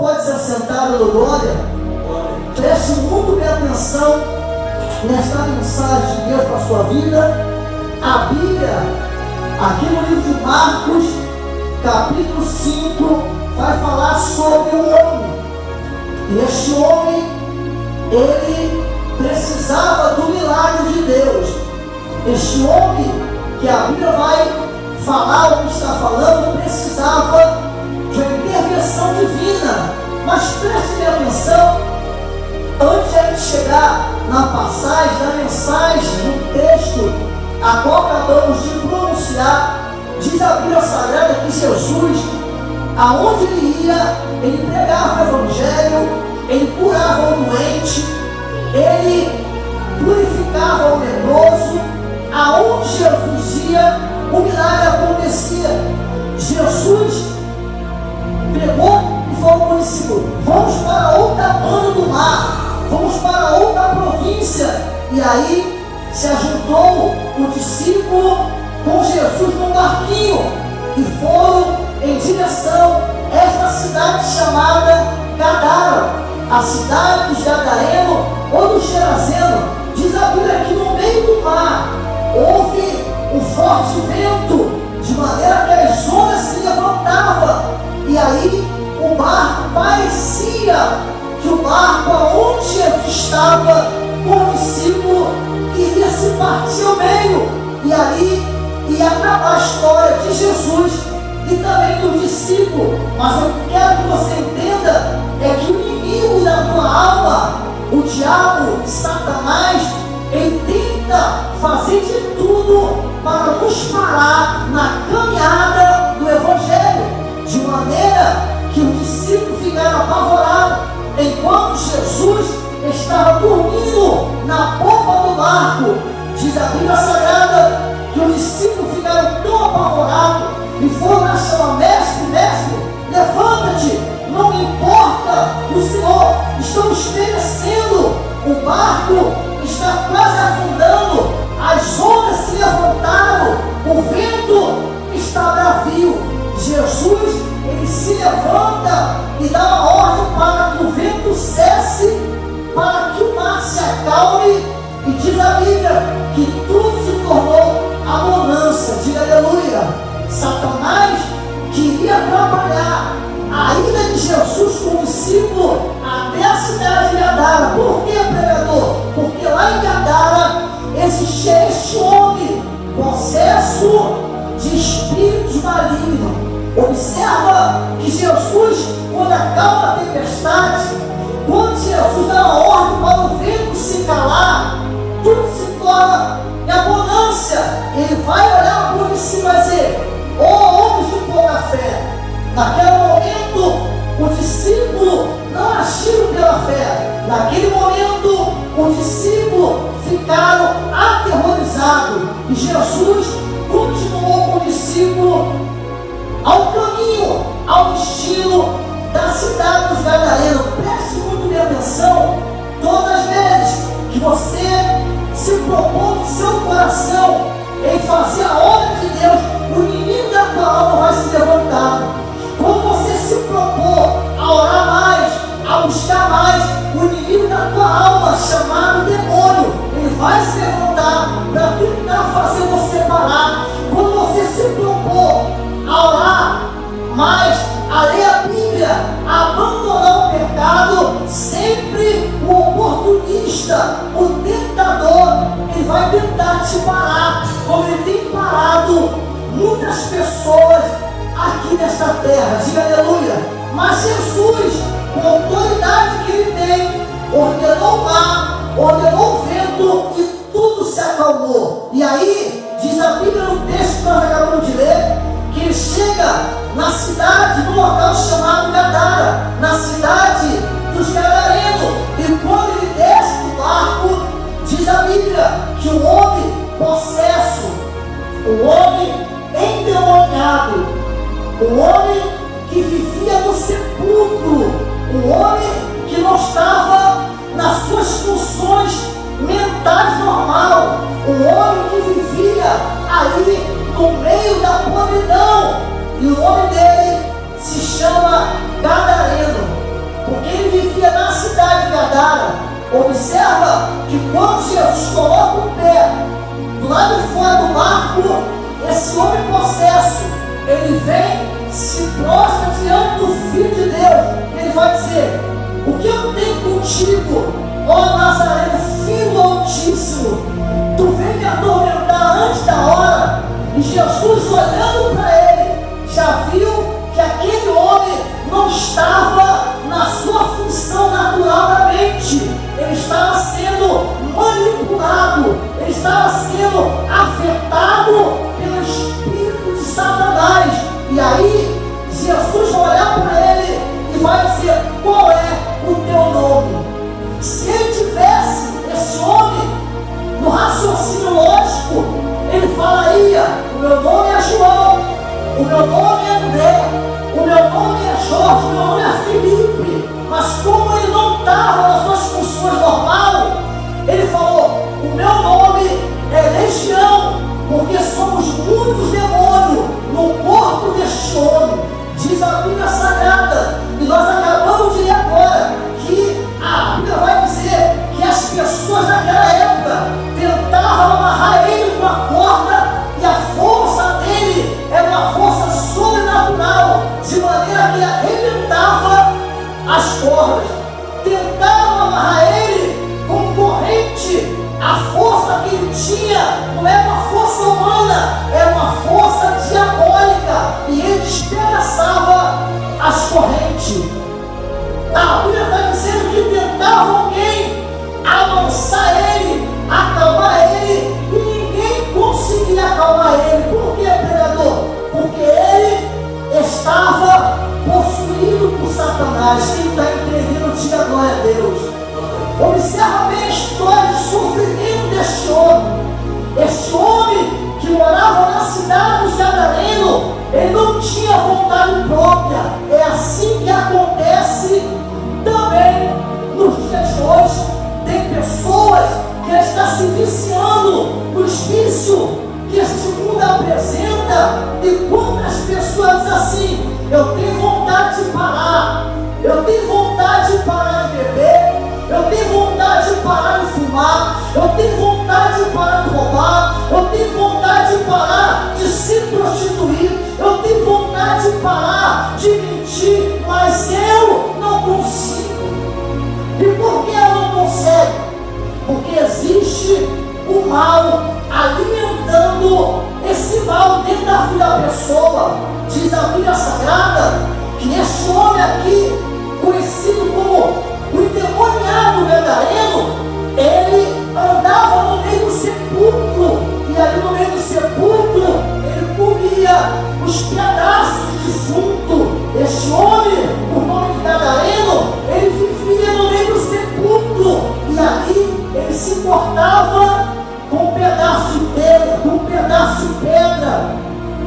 pode se assentar, glória. Preste muito bem atenção nesta mensagem de Deus para a sua vida. A Bíblia, aqui no livro de Marcos, capítulo 5, vai falar sobre um homem. E este homem, ele precisava do milagre de Deus. Este homem que a Bíblia vai falar, ou está falando, precisava de uma intervenção divina. Mas preste bem atenção, antes de chegar na passagem, na mensagem, no texto a qual acabamos de pronunciar, diz a Bíblia Sagrada que Jesus, aonde ele ia, ele pregava o Evangelho, ele curava o doente, ele purificava o leproso. Aonde Jesus ia, o milagre acontecia. Jesus pregou e falou para o discípulo: vamos para outra banda do mar, vamos para outra província. E aí se ajuntou o discípulo com Jesus num barquinho e foram em direção a esta cidade chamada Gadara, a cidade dos Gadarenos ou dos Gerazenos. Diz a Bíblia que no meio do mar houve um forte vento, de maneira que as ondas se levantavam, e aí o barco parecia que o barco aonde Jesus estava com o discípulo iria se partir ao meio, e ali ia acabar a história de Jesus e também do discípulo. Mas eu quero que você entenda é que o inimigo da tua alma, o diabo, Satanás, ele tenta fazer de tudo para nos parar na caminhada do Evangelho, de maneira que o discípulo ficara apavorado, enquanto Jesus estava dormindo na popa do barco. Diz a Bíblia Sagrada que os discípulos ficaram tão apavorados e foram lá chamar: mestre, mestre, levanta-te, não me importa o Senhor, estamos perecendo, o barco está quase afundando, as ondas se levantaram, o vento está bravio. Jesus, ele se levanta e dá uma ordem para que o vento cesse, para que o mar se acalme, e diz a Bíblia que tudo se tornou a bonança. Diga aleluia. Satanás queria atrapalhar a ida de Jesus com o discípulo até a cidade de Gadara. Por que, pregador? Porque lá em Gadara existia este homem possesso de espíritos malignos. Observa que Jesus, quando acalma a tempestade, quando Jesus dá uma ordem para o vento se calar, tudo se torna em abundância. Ele vai olhar para o discípulo e vai dizer: ó homens de pouca fé. Naquele momento, o discípulo não agiu pela fé. Naquele momento, o discípulo ficaram aterrorizados. E Jesus continuou com o discípulo ao caminho, ao destino da cidade dos Gadarenos. Preste muito bem atenção. Todas as vezes que você se propõe no seu coração em fazer a obra de Deus, o inimigo da tua alma vai se levantar. Quando você se propor a orar mais, a buscar mais, o inimigo da tua alma, chamado demônio, ele vai se levantar para tentar fazer você parar. Quando você se propor a orar mais, a ler a Bíblia, a abandonar o pecado, sempre o oportunista, o tentador, ele vai tentar te parar, como ele tem parado muitas pessoas aqui nesta terra. Diga aleluia. Mas Jesus, com a autoridade que ele tem, ordenou o mar, ordenou o vento e tudo se acalmou. E aí, diz a Bíblia no texto que nós acabamos de ler, que ele chega na cidade, no local chamado Gadara, na cidade dos Gadarenos. E quando ele desce do barco, diz a Bíblia que o homem possesso, o homem endemoniado, o homem que vivia no sepulcro, o homem que não estava nas suas funções mentais normal, o homem que vivia ali no meio da podridão, e o nome dele se chama Gadareno. porque ele vivia na cidade de Gadara. Observa que quando Jesus coloca o pé do lado de fora do barco, esse homem possesso, ele vem, se prostra diante do Filho de Deus. Ele vai dizer: o que eu tenho contigo, ó Nazareno, Filho do Altíssimo? Tu vem me atormentar antes da hora. E Jesus, olhando para ele, já viu que aquele homem não estava na sua função natural da mente. Ele estava sendo manipulado, ele estava sendo afetado pelo espírito de Satanás. E aí, Jesus vai olhar para ele e vai dizer: qual é o teu nome? Se ele tivesse, esse homem, no raciocínio lógico, ele falaria: o meu nome é João, o meu nome é André, o meu nome é Jorge, o meu nome é Felipe. Mas como ele não estava nas suas funções normais, ele falou: o meu nome é Legião, porque somos muitos demônios no corpo deste homem. Diz a Bíblia Sagrada, e nós acabamos de ler agora, que a Bíblia vai dizer que as pessoas naquela época tentavam amarrar ele com a corda, e a força dele era uma força sobrenatural, de maneira que arrebentava as cordas. Tentavam amarrar ele com corrente. A força que ele tinha não era uma força humana, era uma força diabólica, e ele despedaçava as correntes. A Bíblia está dizendo que tentava alguém amansar ele, acalmar ele, e ninguém conseguia acalmar ele. Por quê, pregador? Porque ele estava possuído por Satanás. Quem está entendendo, diga glória a Deus. Observa bem a história de sofrimento deste homem. Este homem que morava na cidade dos Gadarenos, ele não tinha vontade própria. É assim que acontece também nos dias de hoje. Tem pessoas que estão se viciando nos vícios que este mundo apresenta, e quantas pessoas dizem assim: eu tenho vontade de parar, eu tenho vontade de parar de beber, eu tenho vontade de parar de fumar, eu tenho vontade de parar de roubar, eu tenho vontade de parar de se prostituir, eu tenho vontade de parar de mentir, mas eu não consigo. E por que eu não consigo? Porque existe o mal alimentando esse mal dentro da vida da pessoa. Diz a Bíblia Sagrada que este homem aqui, conhecido como o endemoniado gadareno, ele andava no meio do sepulcro, e ali no meio do sepulcro ele comia os pedaços de defunto. Este homem, o nome de gadareno, ele vivia no meio do sepulcro, e ali ele se cortava com um pedaço de pedra, com um pedaço de pedra.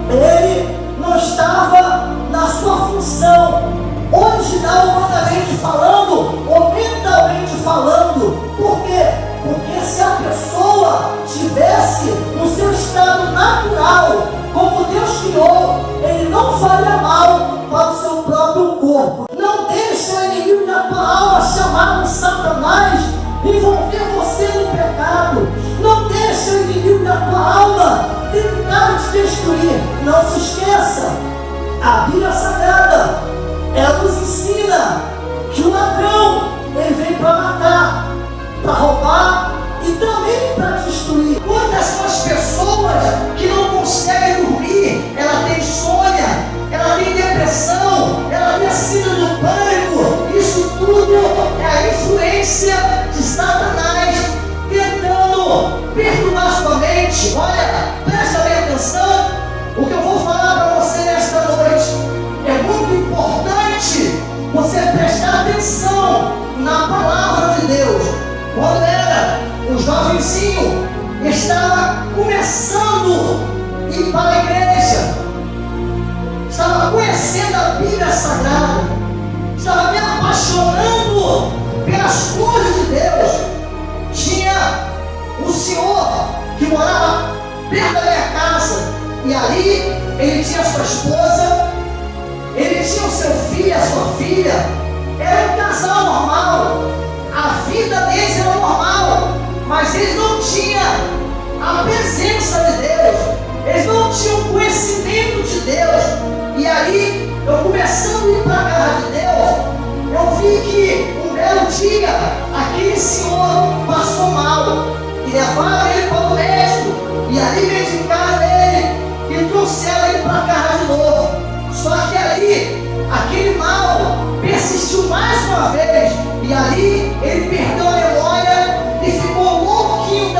Ele não estava na sua função original, humanamente falando, ou mentalmente falando. Por quê? Porque se a pessoa tivesse no seu estado natural, como Deus criou, ele não faria mal para o seu próprio corpo. Não deixe o inimigo da tua alma, chamado Satanás, envolver você no pecado. Não deixe o inimigo da tua alma tentar te destruir. Não se esqueça, a Bíblia Sagrada, ela nos ensina que o ladrão, ele vem para matar, para roubar e também para destruir. Quantas são as pessoas que não conseguem dormir? Ela tem insônia, ela tem depressão, ela tem síndrome do pânico. Isso tudo é a influência de Satanás tentando perturbar sua mente. Olha, presta bem atenção. O que eu vou falar para você nesta noite é muito importante você prestar atenção na palavra de Deus. Quando era um jovenzinho, estava começando a ir para a igreja, estava conhecendo a Bíblia Sagrada, estava me apaixonando pelas coisas de Deus. Tinha um senhor que morava perto da minha casa, e ali ele tinha sua esposa, ele tinha o seu filho, a sua filha. Era um casal vida deles era normal, mas eles não tinham a presença de Deus, eles não tinham conhecimento de Deus. E aí, eu começando a ir para a casa de Deus, eu vi que um belo dia, aquele senhor passou mal, e levaram ele para o médico, e ali medicaram ele, e trouxeram ele para a casa de novo. Só que ali, aquele mal persistiu mais uma vez, e ali ele perdeu a memória e ficou louquinho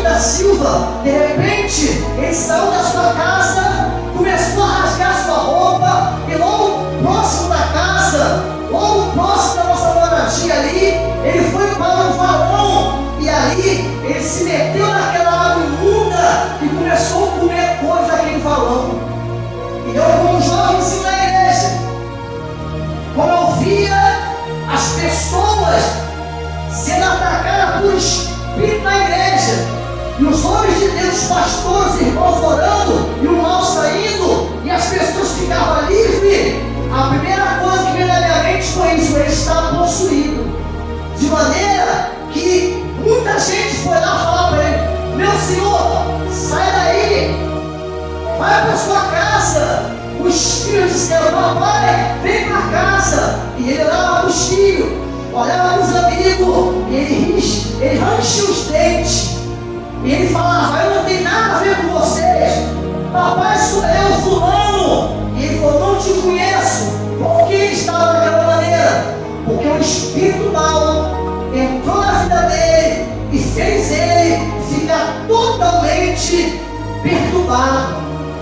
da Silva. De repente, ele saiu da sua casa, começou a rasgar sua roupa, e logo próximo da casa, logo próximo da nossa moradia ali, ele foi para um valão, e ali ele se meteu naquela água imunda e começou a comer coisas daquele valão. E eu, como jovenzinho da igreja, quando eu via as pessoas sendo atacadas por espírito na igreja, e os homens de Deus, os pastores, irmãos orando, e o mal saindo, e as pessoas ficavam livres, a primeira coisa que veio na minha mente foi isso: ele estava possuído. De maneira que muita gente foi lá falar para ele: meu senhor, sai daí, vai para sua casa. O espírito disse: papai, vem para casa. E ele olhava para os filhos, olhava para os amigos, e ele ranchia os dentes. E ele falava: eu não tenho nada a ver com vocês, papai, sou eu, fulano. E ele falou: não te conheço. Por que ele estava daquela maneira? Porque o espírito mal entrou na vida dele e fez ele ficar totalmente perturbado.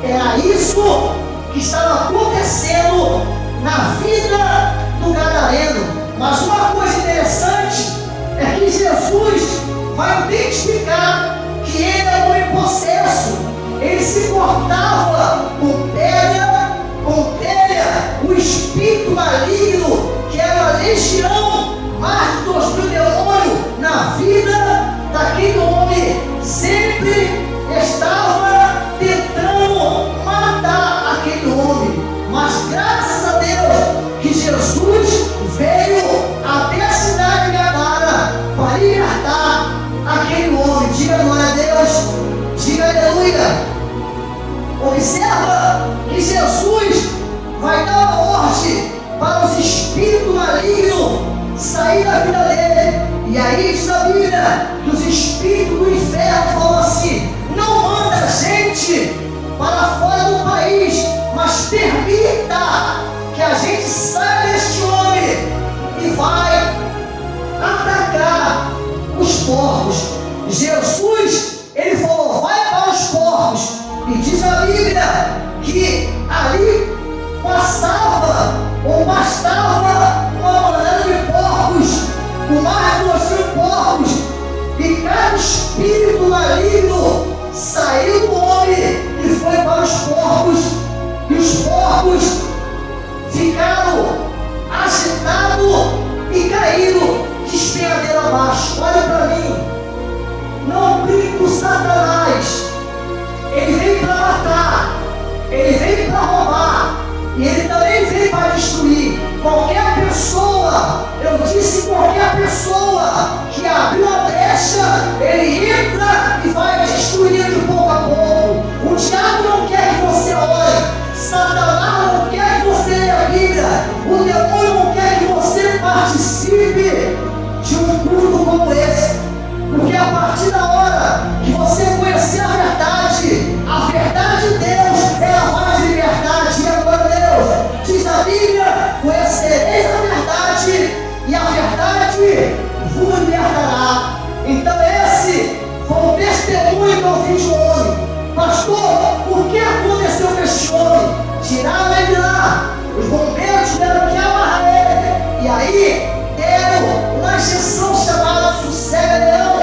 Era isso que estava acontecendo na vida do gadareno. Mas uma coisa interessante é que Jesus vai identificar que ele é um homem possesso. Ele se cortava com telha, o espírito maligno, que era a legião, mais de 2.000 demônios na vida daquele homem, sempre estava tentando matar aquele homem. Mas graças a Deus que Jesus veio até a cidade de Gadara para libertar aquele homem. Diga glória a Deus, diga aleluia. Observa que Jesus vai dar uma ordem para os espíritos malignos sair da vida dele. E aí diz a Bíblia que os espíritos do inferno falam assim: não manda a gente para fora do país, mas permita que a gente saia deste homem e vai atacar os porcos. Jesus, ele falou: vai para os porcos. E diz a Bíblia que ali passava ou bastava uma manada de porcos, com mais de 2.000 porcos, e cada espírito maligno saiu do homem e foi para os porcos, e os porcos ficaram agitados e caíram de despenhadeira abaixo. Olha para mim, não brinque com Satanás. Ele veio para matar, ele veio para roubar, e ele também veio para destruir. Qualquer pessoa, eu disse qualquer pessoa que abriu a brecha, ele entra e vai destruir de pouco a pouco. O diabo não quer que você ore, Satanás não quer que você leia a Bíblia, o demônio não quer que você participe de um culto como esse. Porque a partir da hora que você conhecer a verdade de Deus, ela faz liberdade. E agora Deus diz a Bíblia: conhecereis a verdade, e a verdade vos libertará. Então esse foi o testemunho que eu vi de um homem. Pastor, o que aconteceu com este homem? Tiraram ele de lá, os bombeiros tiveram que amarrar ele, e aí deram uma injeção chamada sossega-leão.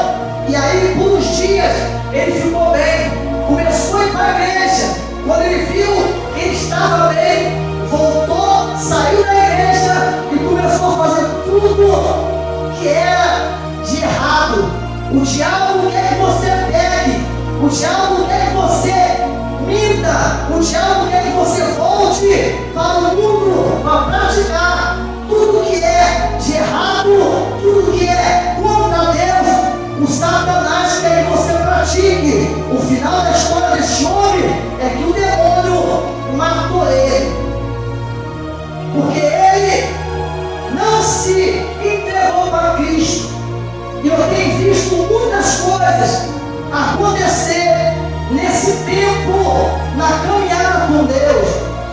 E aí, por uns dias, ele ficou bem, começou a ir para a igreja. Quando ele viu que ele estava bem, voltou, saiu da igreja e começou a fazer tudo que era de errado. O diabo quer que você pegue, o diabo quer que você minta, o diabo quer que você volte para o mundo, para praticar tudo que é de errado, tudo que é O final da história desse homem é que o demônio matou ele, porque ele não se entregou para Cristo. E eu tenho visto muitas coisas acontecer nesse tempo, na caminhada com Deus.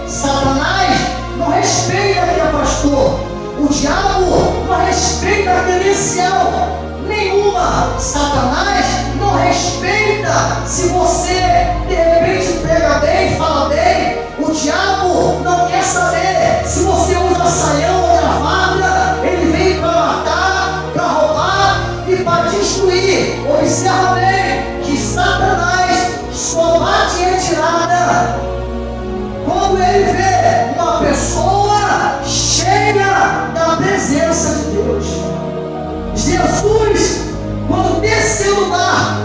Satanás não respeita quem é pastor. O diabo não respeita a credencial nenhuma. Satanás não respeita se você de repente prega bem, fala bem. O diabo não quer saber se você usa saião ou gravata. Ele vem para matar, para roubar e para destruir. Observa bem que Satanás só bate em retirada quando ele vê uma pessoa cheia da presença de Deus. Jesus, quando desceu do mar,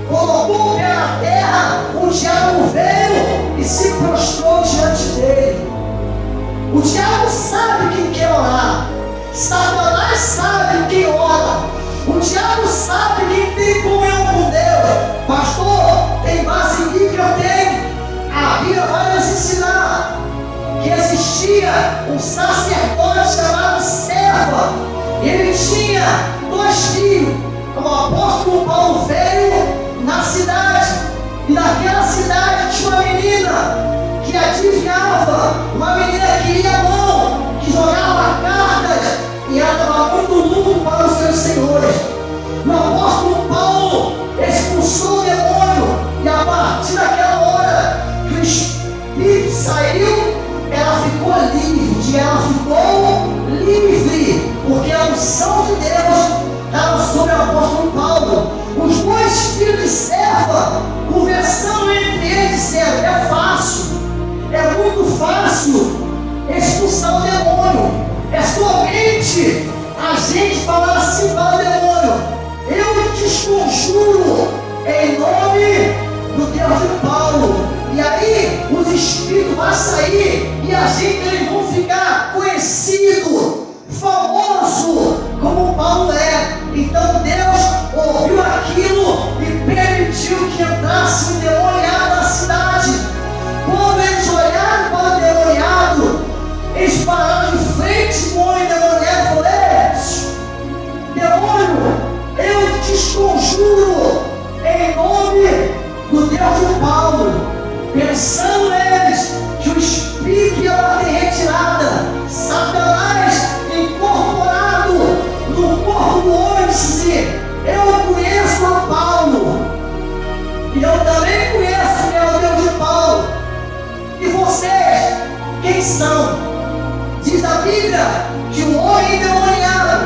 colocou o pé na terra, o diabo veio e se prostrou diante dele. O diabo sabe quem quer orar. Satanás sabe quem ora. O diabo sabe quem tem comunhão com Deus. Pastor, tem base bíblica? Eu tenho. A Bíblia vai nos ensinar que existia um sacerdote chamado Serva. Ele tinha 2 filhos. O apóstolo Paulo veio na cidade, e naquela cidade tinha uma menina que adivinhava, uma menina que ia à mão, que jogava cartas, e ela dava muito lucro para os seus senhores. O apóstolo Paulo expulsou o demônio, e a partir daquela hora que o espírito saiu, ela ficou livre, ela ficou livre, porque a unção de Deus estava sobre o apóstolo Paulo. Os 2 filhos de Serva, conversando entre eles, disseram: é fácil, é muito fácil expulsar o demônio. É somente a gente falar assim para o demônio: eu te desconjuro em nome do Deus de Paulo. E aí os espíritos vão sair e a gente eles vão ficar conhecido, famoso como Paulo é. Então Deus ouviu aquilo e permitiu que entrasse um endemoniado na cidade. Quando eles olharam para o endemoniado, eles pararam de frente com o endemoniado e falaram: demônio, eu te desconjuro em nome do Deus de Paulo. Pensando eles que o espírito ia bater retirada, Satanás incorporado no corpo do homem disse: eu conheço a Paulo, e eu também conheço meu Deus de Paulo. E vocês, quem são? Diz a Bíblia que o homem endemoniado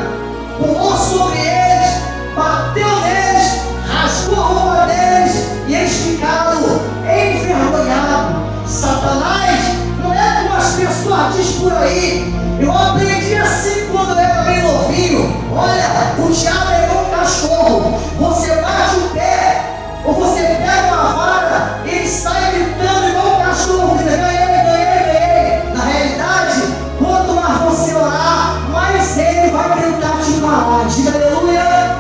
pulou sobre eles, bateu neles, rasgou a roupa deles, e eles ficaram envergonhados. Satanás não é como as pessoas dizem por aí. Eu aprendi assim quando eu era bem novinho. Olha, o diabo é igual um cachorro. Você bate o pé, ou você pega uma vara, ele sai gritando igual um cachorro: ganhei, ganhei, ganhei. Na realidade, quanto mais você orar, mais ele vai tentar te parar. Diga aleluia.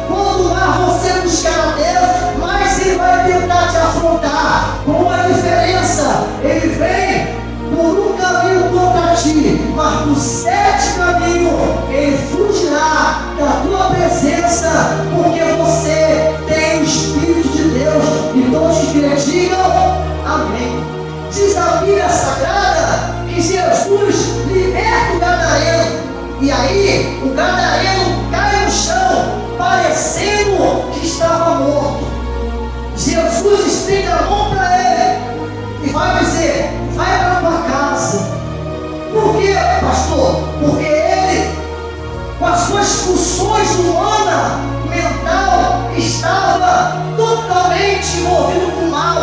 Quanto mais você buscar a Deus, mais ele vai tentar te afrontar. Com uma diferença: ele vem por um caminho contra ti, mas por 7 caminhos ele fugirá da tua presença, porque você tem o Espírito de Deus. E todos que digam amém. Diz a Bíblia Sagrada que Jesus liberta o gadareno, e aí o gadareno cai no chão, parecendo que estava morto. Jesus estende a mão para ele e vai dizer: vai para a tua casa. Por quê, pastor? Porque ele, com as suas funções humanas, mental, estava totalmente envolvido com o mal,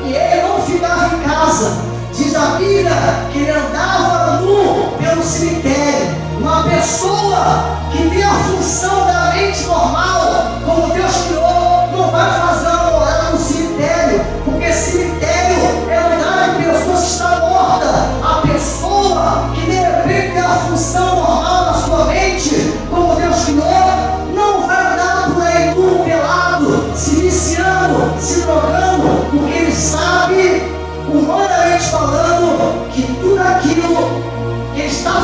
e ele não ficava em casa. Diz a Bíblia que ele andava nu pelo cemitério. Uma pessoa que tem a função da mente normal, como Deus criou, não vai fazer uma morada no cemitério, porque cemitério é lugar de pessoas que estão mortas. A pessoa que de repente tem a função normal na sua mente, como Deus criou, não vai andar por aí nu, pelado, se viciando, se drogando.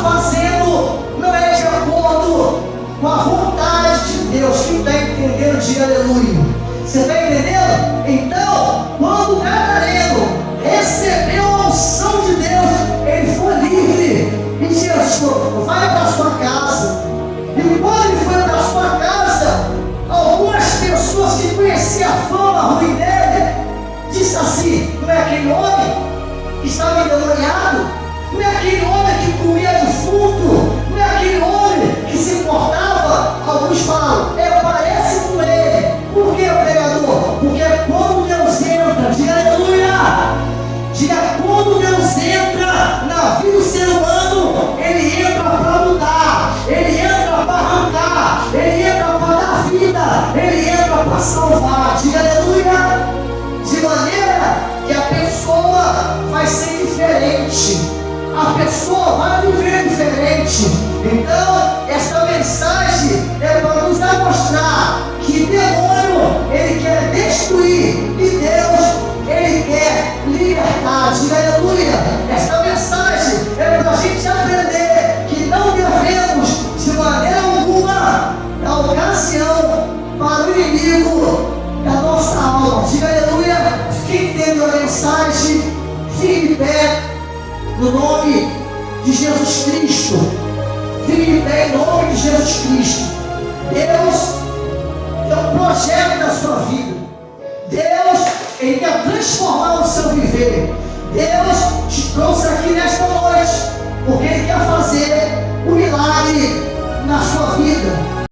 fazendo não é de acordo com a vontade de Deus. Quem está entendendo, diga aleluia. Você está entendendo? Então, quando o gadareno recebeu a unção de Deus, ele foi livre. E Jesus, vai para a sua casa. E quando ele foi para a sua casa, algumas pessoas que conheciam a fama ruim dele, disse assim: não é aquele homem que estava endemoniado? Não é aquele homem que comia defunto? Não é aquele homem que se importava? Alguns falam: parece com ele. Por que, pregador? Porque quando Deus entra, diga aleluia, diga, quando Deus entra na vida do ser humano, ele entra para mudar, ele entra para arrancar, ele entra para dar vida, ele entra para salvar, diga aleluia, de maneira que a pessoa vai ser diferente, a pessoa vai viver diferente. Então, esta mensagem é para nos mostrar que demônio, ele quer destruir, e Deus, ele quer libertar, diga aleluia. Esta mensagem é para a gente aprender que não devemos, de maneira alguma, dar ocasião para o inimigo da nossa alma, diga aleluia. Quem entendeu a mensagem, fique de pé, no nome de Jesus Cristo. Fique de pé em nome de Jesus Cristo. Deus é um projeto da sua vida. Deus, ele quer transformar o seu viver. Deus te trouxe aqui nesta noite porque ele quer fazer um milagre na sua vida.